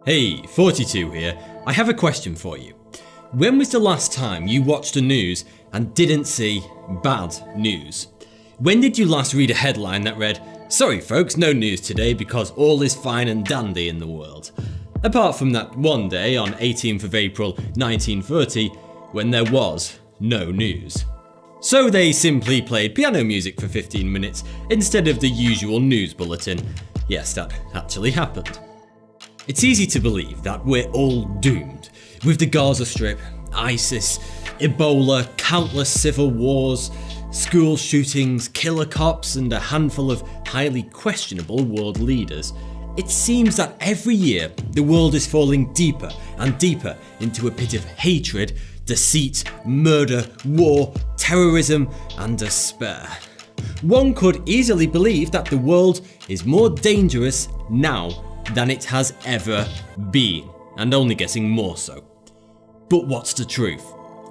Hey, 42 here. I have a question for you. When was the last time you watched the news and didn't see bad news? When did you last read a headline that read, "Sorry folks, no news today because all is fine and dandy in the world"? Apart from that one day on 18th of April 1930 when there was no news. So they simply played piano music for 15 minutes instead of the usual news bulletin. Yes, that actually happened. It's easy to believe that we're all doomed, with the Gaza Strip, ISIS, Ebola, countless civil wars, school shootings, killer cops, and a handful of highly questionable world leaders. It seems that every year the world is falling deeper and deeper into a pit of hatred, deceit, murder, war, terrorism, and despair. One could easily believe that the world is more dangerous now than it has ever been, and only getting more so. But what's the truth?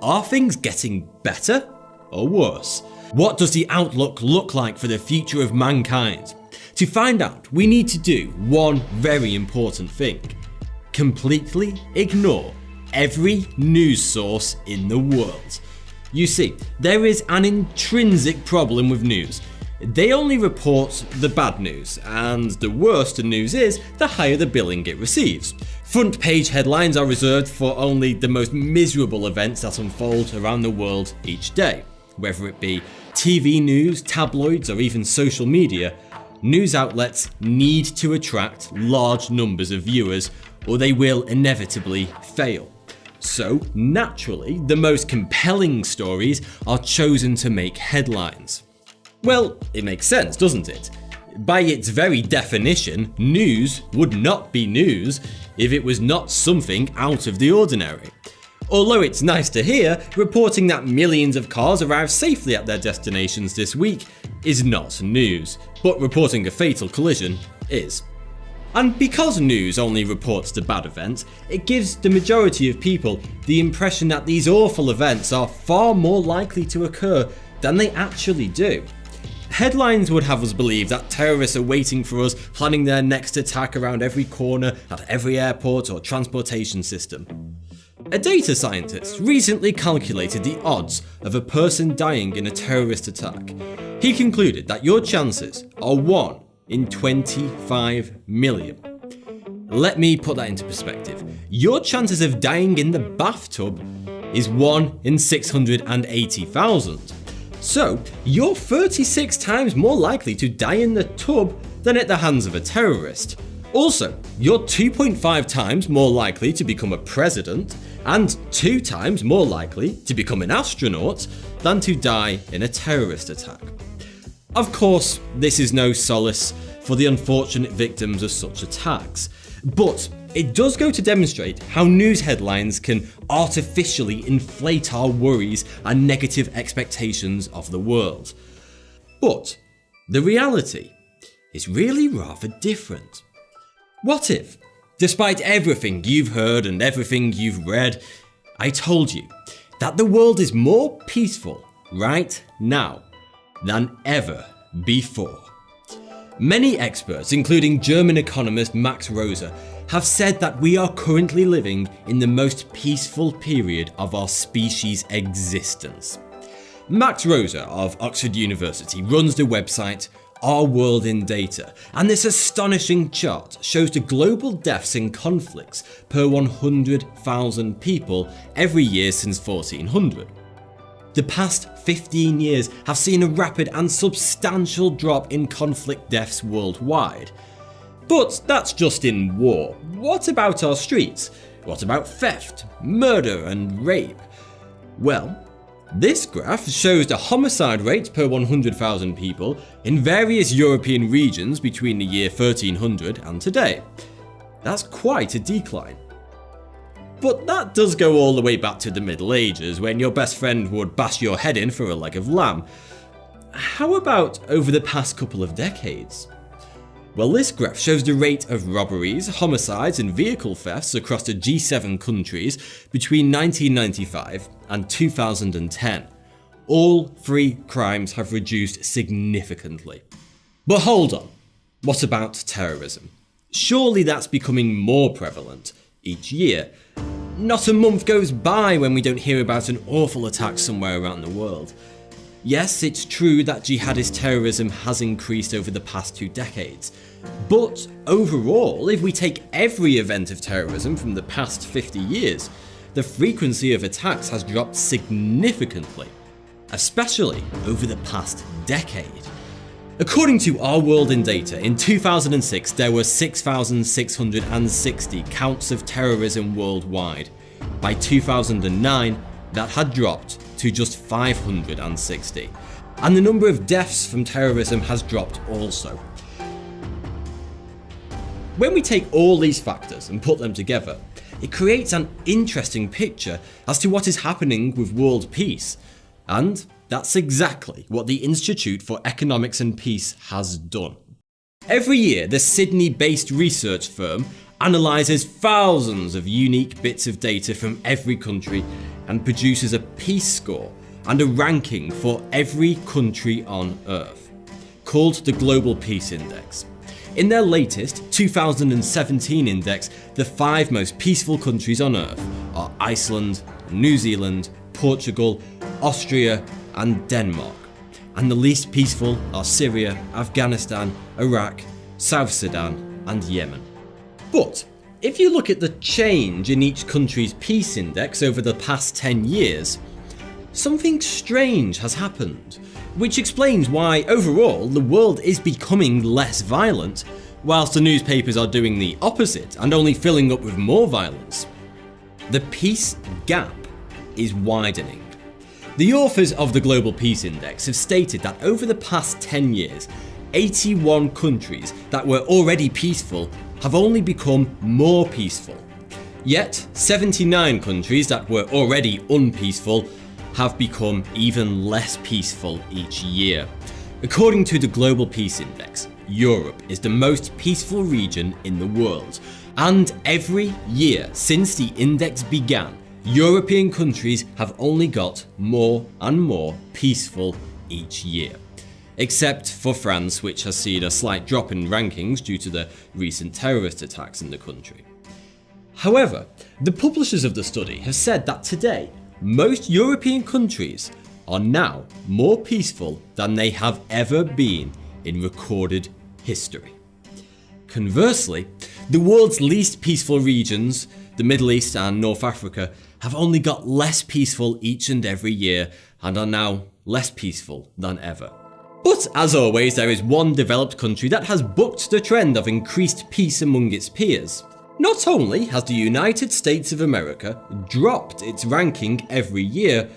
Are things getting better or worse? What does the outlook look like for the future of mankind? To find out, we need to do one very important thing: completely ignore every news source in the world. You see, there is an intrinsic problem with news. They only report the bad news, and the worse the news is, the higher the billing it receives. Front page headlines are reserved for only the most miserable events that unfold around the world each day. Whether it be TV news, tabloids, or even social media, news outlets need to attract large numbers of viewers, or they will inevitably fail. So, naturally, the most compelling stories are chosen to make headlines. Well, it makes sense, doesn't it? By its very definition, news would not be news if it was not something out of the ordinary. Although it's nice to hear, reporting that millions of cars arrived safely at their destinations this week is not news, but reporting a fatal collision is. And because news only reports the bad events, it gives the majority of people the impression that these awful events are far more likely to occur than they actually do. Headlines would have us believe that terrorists are waiting for us, planning their next attack around every corner, at every airport or transportation system. A data scientist recently calculated the odds of a person dying in a terrorist attack. He concluded that your chances are 1 in 25 million. Let me put that into perspective. Your chances of dying in the bathtub is 1 in 680,000. So, you're 36 times more likely to die in the tub than at the hands of a terrorist. Also, you're 2.5 times more likely to become a president and 2 times more likely to become an astronaut than to die in a terrorist attack. Of course, this is no solace for the unfortunate victims of such attacks, but it does go to demonstrate how news headlines can artificially inflate our worries and negative expectations of the world. But the reality is really rather different. What if, despite everything you've heard and everything you've read, I told you that the world is more peaceful right now than ever before? Many experts, including German economist Max Roser, have said that we are currently living in the most peaceful period of our species' existence. Max Roser of Oxford University runs the website Our World in Data, and this astonishing chart shows the global deaths in conflicts per 100,000 people every year since 1400. The past 15 years have seen a rapid and substantial drop in conflict deaths worldwide. But that's just in war. What about our streets? What about theft, murder, and rape? Well, this graph shows the homicide rate per 100,000 people in various European regions between the year 1300 and today. That's quite a decline. But that does go all the way back to the Middle Ages, when your best friend would bash your head in for a leg of lamb. How about over the past couple of decades? Well, this graph shows the rate of robberies, homicides, and vehicle thefts across the G7 countries between 1995 and 2010. All 3 crimes have reduced significantly. But hold on, what about terrorism? Surely that's becoming more prevalent each year. Not a month goes by when we don't hear about an awful attack somewhere around the world. Yes, it's true that jihadist terrorism has increased over the past 2 decades, but overall, if we take every event of terrorism from the past 50 years, the frequency of attacks has dropped significantly, especially over the past decade. According to Our World in Data, in 2006 there were 6,660 counts of terrorism worldwide. By 2009, that had dropped to just 560, and the number of deaths from terrorism has dropped also. When we take all these factors and put them together, it creates an interesting picture as to what is happening with world peace, and that's exactly what the Institute for Economics and Peace has done. Every year, the Sydney-based research firm analyses thousands of unique bits of data from every country and produces a peace score and a ranking for every country on Earth, called the Global Peace Index. In their latest 2017 index, the 5 most peaceful countries on Earth are Iceland, New Zealand, Portugal, Austria, and Denmark, and the least peaceful are Syria, Afghanistan, Iraq, South Sudan, and Yemen. But if you look at the change in each country's peace index over the past 10 years, something strange has happened, which explains why overall the world is becoming less violent, whilst the newspapers are doing the opposite and only filling up with more violence. The peace gap is widening. The authors of the Global Peace Index have stated that over the past 10 years, 81 countries that were already peaceful have only become more peaceful. Yet, 79 countries that were already unpeaceful have become even less peaceful each year. According to the Global Peace Index, Europe is the most peaceful region in the world, and every year since the index began, European countries have only got more and more peaceful each year. Except for France, which has seen a slight drop in rankings due to the recent terrorist attacks in the country. However, the publishers of the study have said that today, most European countries are now more peaceful than they have ever been in recorded history. Conversely, the world's least peaceful regions, the Middle East and North Africa, have only got less peaceful each and every year and are now less peaceful than ever. But as always, there is one developed country that has bucked the trend of increased peace among its peers. Not only has the United States of America dropped its ranking every year,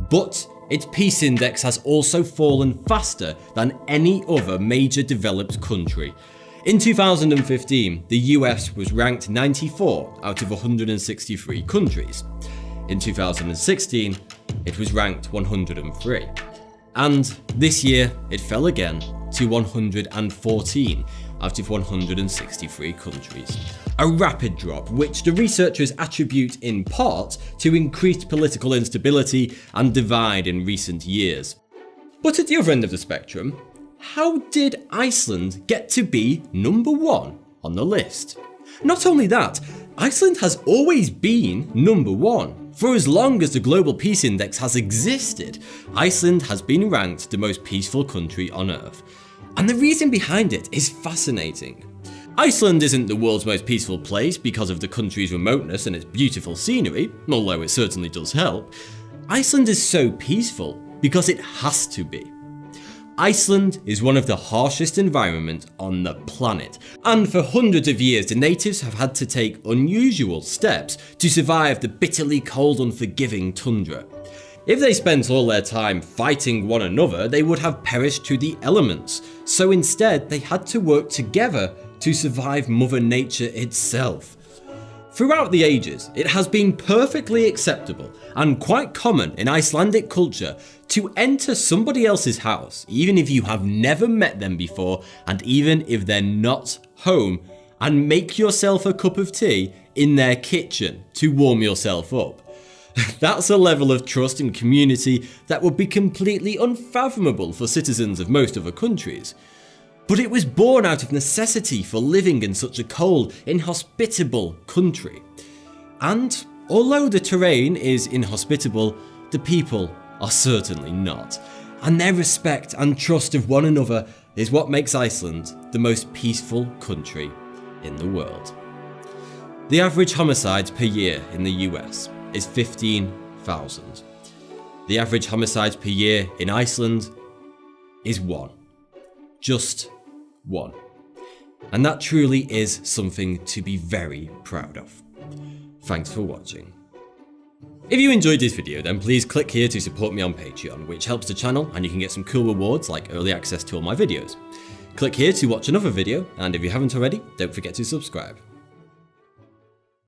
but its peace index has also fallen faster than any other major developed country. In 2015, the US was ranked 94 out of 163 countries. In 2016, it was ranked 103. And this year, it fell again to 114 out of 163 countries. A rapid drop, which the researchers attribute in part to increased political instability and divide in recent years. But at the other end of the spectrum, how did Iceland get to be number 1 on the list? Not only that, Iceland has always been number 1. For as long as the Global Peace Index has existed, Iceland has been ranked the most peaceful country on Earth. And the reason behind it is fascinating. Iceland isn't the world's most peaceful place because of the country's remoteness and its beautiful scenery, although it certainly does help. Iceland is so peaceful because it has to be. Iceland is one of the harshest environments on the planet, and for hundreds of years the natives have had to take unusual steps to survive the bitterly cold, unforgiving tundra. If they spent all their time fighting one another, they would have perished to the elements, so instead they had to work together to survive Mother Nature itself. Throughout the ages, it has been perfectly acceptable and quite common in Icelandic culture to enter somebody else's house, even if you have never met them before and even if they're not home, and make yourself a cup of tea in their kitchen to warm yourself up. That's a level of trust and community that would be completely unfathomable for citizens of most other countries. But it was born out of necessity for living in such a cold, inhospitable country. And although the terrain is inhospitable, the people are certainly not. And their respect and trust of one another is what makes Iceland the most peaceful country in the world. The average homicides per year in the US is 15,000. The average homicides per year in Iceland is 1. Just 1. And that truly is something to be very proud of. Thanks for watching. If you enjoyed this video, then please click here to support me on Patreon, which helps the channel and you can get some cool rewards like early access to all my videos. Click here to watch another video, and if you haven't already, don't forget to subscribe.